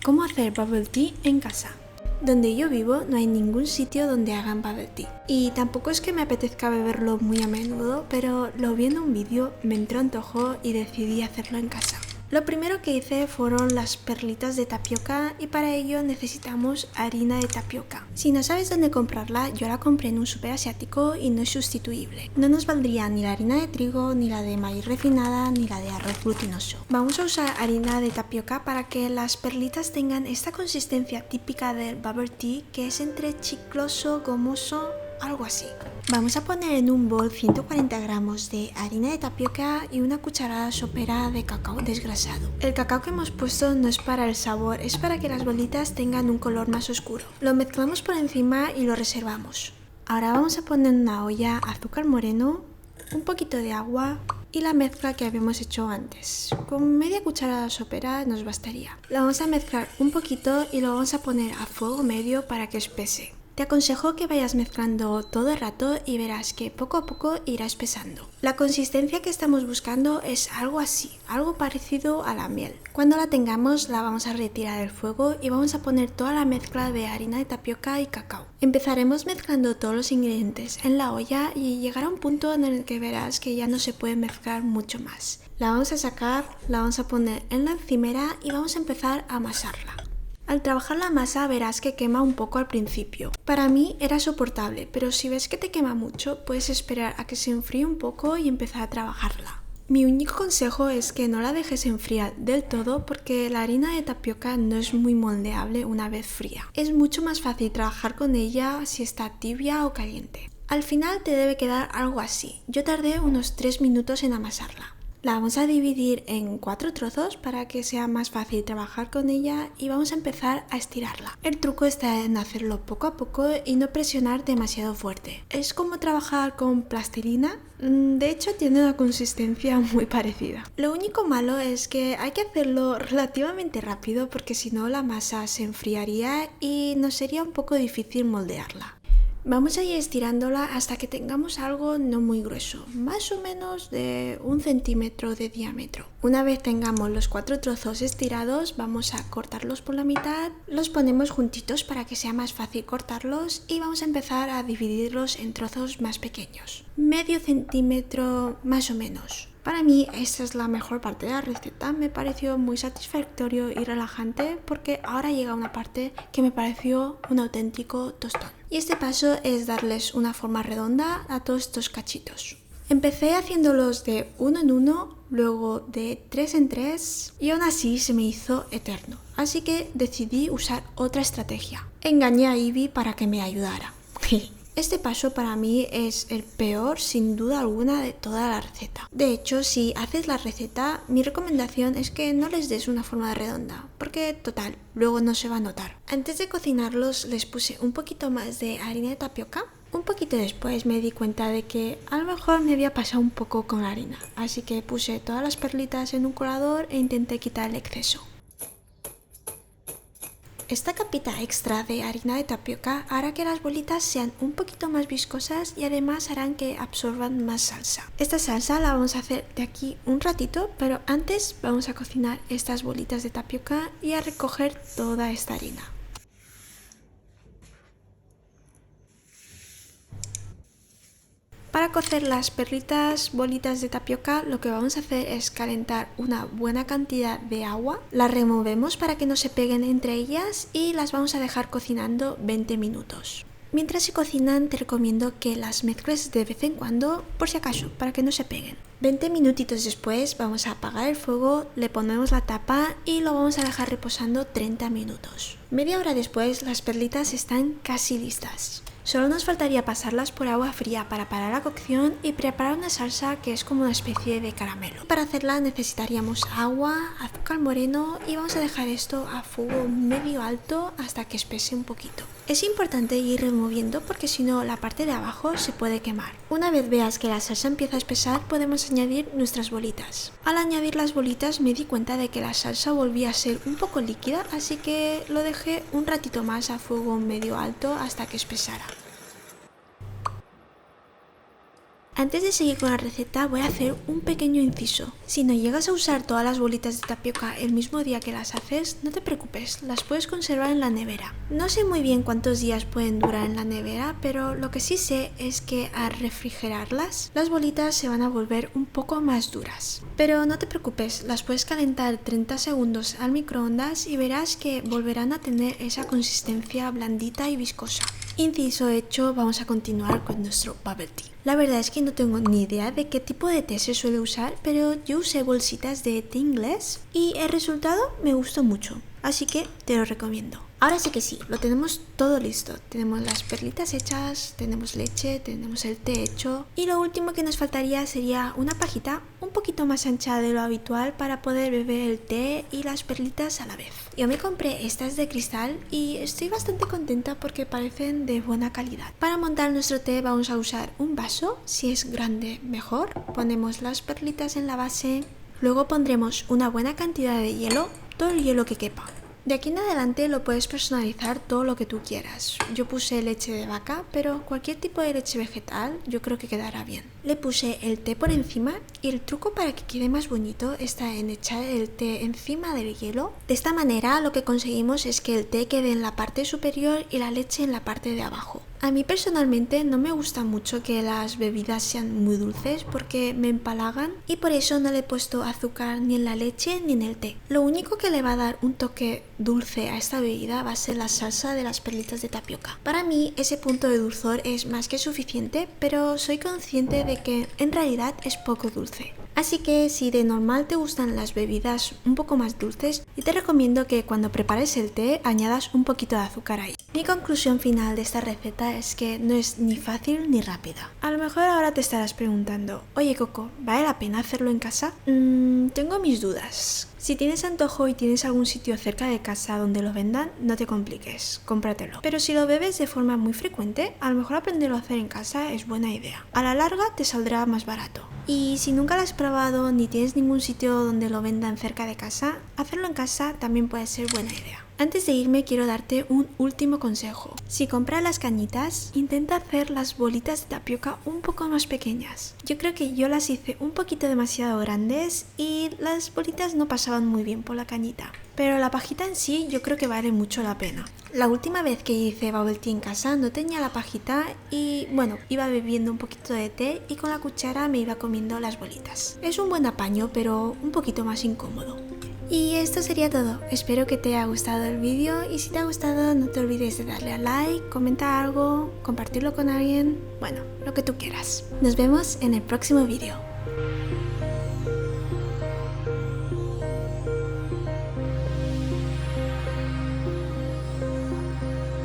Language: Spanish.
cómo hacer bubble tea en casa. Donde yo vivo no hay ningún sitio donde hagan bubble tea. Y tampoco es que me apetezca beberlo muy a menudo, pero lo vi en un vídeo, me entró antojo y decidí hacerlo en casa. Lo primero que hice fueron las perlitas de tapioca y para ello necesitamos harina de tapioca. Si no sabes dónde comprarla, yo la compré en un súper asiático y no es sustituible. No nos valdría ni la harina de trigo, ni la de maíz refinada, ni la de arroz glutinoso. Vamos a usar harina de tapioca para que las perlitas tengan esta consistencia típica del bubble tea, que es entre chicloso, gomoso, algo así. Vamos a poner en un bol 140 gramos de harina de tapioca y una cucharada sopera de cacao desgrasado. El cacao que hemos puesto no es para el sabor, es para que las bolitas tengan un color más oscuro. Lo mezclamos por encima y lo reservamos. Ahora vamos a poner en una olla azúcar moreno, un poquito de agua y la mezcla que habíamos hecho antes. Con media cucharada sopera nos bastaría. La vamos a mezclar un poquito y lo vamos a poner a fuego medio para que espese. Te aconsejo que vayas mezclando todo el rato y verás que poco a poco irá espesando. La consistencia que estamos buscando es algo así, algo parecido a la miel. Cuando la tengamos la vamos a retirar del fuego y vamos a poner toda la mezcla de harina de tapioca y cacao. Empezaremos mezclando todos los ingredientes en la olla y llegará un punto en el que verás que ya no se puede mezclar mucho más. La vamos a sacar, la vamos a poner en la encimera y vamos a empezar a amasarla. Al trabajar la masa verás que quema un poco al principio. Para mí era soportable, pero si ves que te quema mucho, puedes esperar a que se enfríe un poco y empezar a trabajarla. Mi único consejo es que no la dejes enfriar del todo porque la harina de tapioca no es muy moldeable una vez fría. Es mucho más fácil trabajar con ella si está tibia o caliente. Al final te debe quedar algo así. Yo tardé unos 3 minutos en amasarla. La vamos a dividir en 4 trozos para que sea más fácil trabajar con ella y vamos a empezar a estirarla. El truco está en hacerlo poco a poco y no presionar demasiado fuerte. Es como trabajar con plastilina. De hecho tiene una consistencia muy parecida. Lo único malo es que hay que hacerlo relativamente rápido porque si no la masa se enfriaría y nos sería un poco difícil moldearla. Vamos a ir estirándola hasta que tengamos algo no muy grueso, más o menos de 1 centímetro de diámetro. Una vez tengamos los 4 trozos estirados, vamos a cortarlos por la mitad, los ponemos juntitos para que sea más fácil cortarlos y vamos a empezar a dividirlos en trozos más pequeños, medio centímetro más o menos. Para mí esta es la mejor parte de la receta, me pareció muy satisfactorio y relajante porque ahora llega una parte que me pareció un auténtico tostón. Y este paso es darles una forma redonda a todos estos cachitos. Empecé haciéndolos de 1 en 1, luego de 3 en 3 y aún así se me hizo eterno. Así que decidí usar otra estrategia. Engañé a Ivy para que me ayudara. Este paso para mí es el peor sin duda alguna de toda la receta. De hecho, si haces la receta, mi recomendación es que no les des una forma redonda, porque total, luego no se va a notar. Antes de cocinarlos les puse un poquito más de harina de tapioca. Un poquito después me di cuenta de que a lo mejor me había pasado un poco con la harina, así que puse todas las perlitas en un colador e intenté quitar el exceso. Esta capita extra de harina de tapioca hará que las bolitas sean un poquito más viscosas y además harán que absorban más salsa. Esta salsa la vamos a hacer de aquí un ratito, pero antes vamos a cocinar estas bolitas de tapioca y a recoger toda esta harina. Para cocer las perlitas bolitas de tapioca lo que vamos a hacer es calentar una buena cantidad de agua, las removemos para que no se peguen entre ellas y las vamos a dejar cocinando 20 minutos. Mientras se cocinan te recomiendo que las mezcles de vez en cuando por si acaso, para que no se peguen. 20 minutitos después vamos a apagar el fuego, le ponemos la tapa y lo vamos a dejar reposando 30 minutos. Media hora después las perlitas están casi listas. Solo nos faltaría pasarlas por agua fría para parar la cocción y preparar una salsa que es como una especie de caramelo. Para hacerla necesitaríamos agua, azúcar moreno y vamos a dejar esto a fuego medio alto hasta que espese un poquito. Es importante ir removiendo porque si no la parte de abajo se puede quemar. Una vez veas que la salsa empieza a espesar podemos añadir nuestras bolitas. Al añadir las bolitas me di cuenta de que la salsa volvía a ser un poco líquida, así que lo dejé un ratito más a fuego medio alto hasta que espesara. Antes de seguir con la receta voy a hacer un pequeño inciso. Si no llegas a usar todas las bolitas de tapioca el mismo día que las haces, no te preocupes, las puedes conservar en la nevera. No sé muy bien cuántos días pueden durar en la nevera, pero lo que sí sé es que al refrigerarlas, las bolitas se van a volver un poco más duras. Pero no te preocupes, las puedes calentar 30 segundos al microondas y verás que volverán a tener esa consistencia blandita y viscosa. Inciso hecho, vamos a continuar con nuestro bubble tea. La verdad es que no tengo ni idea de qué tipo de té se suele usar, pero yo usé bolsitas de té inglés y el resultado me gustó mucho, así que te lo recomiendo. Ahora sí que sí, lo tenemos todo listo. Tenemos las perlitas hechas, tenemos leche, tenemos el té hecho y lo último que nos faltaría sería una pajita un poquito más ancha de lo habitual para poder beber el té y las perlitas a la vez. Yo me compré estas de cristal y estoy bastante contenta porque parecen de buena calidad. Para montar nuestro té vamos a usar un vaso, si es grande mejor. Ponemos las perlitas en la base, luego pondremos una buena cantidad de hielo, todo el hielo que quepa. De aquí en adelante lo puedes personalizar todo lo que tú quieras. Yo puse leche de vaca, pero cualquier tipo de leche vegetal yo creo que quedará bien. Le puse el té por encima y el truco para que quede más bonito está en echar el té encima del hielo. De esta manera lo que conseguimos es que el té quede en la parte superior y la leche en la parte de abajo. A mí personalmente no me gusta mucho que las bebidas sean muy dulces porque me empalagan y por eso no le he puesto azúcar ni en la leche ni en el té. Lo único que le va a dar un toque dulce a esta bebida va a ser la salsa de las perlitas de tapioca. Para mí ese punto de dulzor es más que suficiente, pero soy consciente de que en realidad es poco dulce. Así que si de normal te gustan las bebidas un poco más dulces, yo te recomiendo que cuando prepares el té añadas un poquito de azúcar ahí. Mi conclusión final de esta receta es que no es ni fácil ni rápida. A lo mejor ahora te estarás preguntando, oye Coco, ¿vale la pena hacerlo en casa? Tengo mis dudas. Si tienes antojo y tienes algún sitio cerca de casa donde lo vendan, no te compliques, cómpratelo. Pero si lo bebes de forma muy frecuente, a lo mejor aprenderlo a hacer en casa es buena idea. A la larga te saldrá más barato. Y si nunca lo has probado ni tienes ningún sitio donde lo vendan cerca de casa, hacerlo en casa también puede ser buena idea. Antes de irme quiero darte un último consejo. Si compras las cañitas, intenta hacer las bolitas de tapioca un poco más pequeñas. Yo creo que yo las hice un poquito demasiado grandes y las bolitas no pasaban muy bien por la cañita. Pero la pajita en sí yo creo que vale mucho la pena. La última vez que hice bubble tea en casa no tenía la pajita y bueno, iba bebiendo un poquito de té y con la cuchara me iba comiendo las bolitas. Es un buen apaño pero un poquito más incómodo. Y esto sería todo, espero que te haya gustado el vídeo y si te ha gustado no te olvides de darle a like, comentar algo, compartirlo con alguien, bueno, lo que tú quieras. Nos vemos en el próximo vídeo.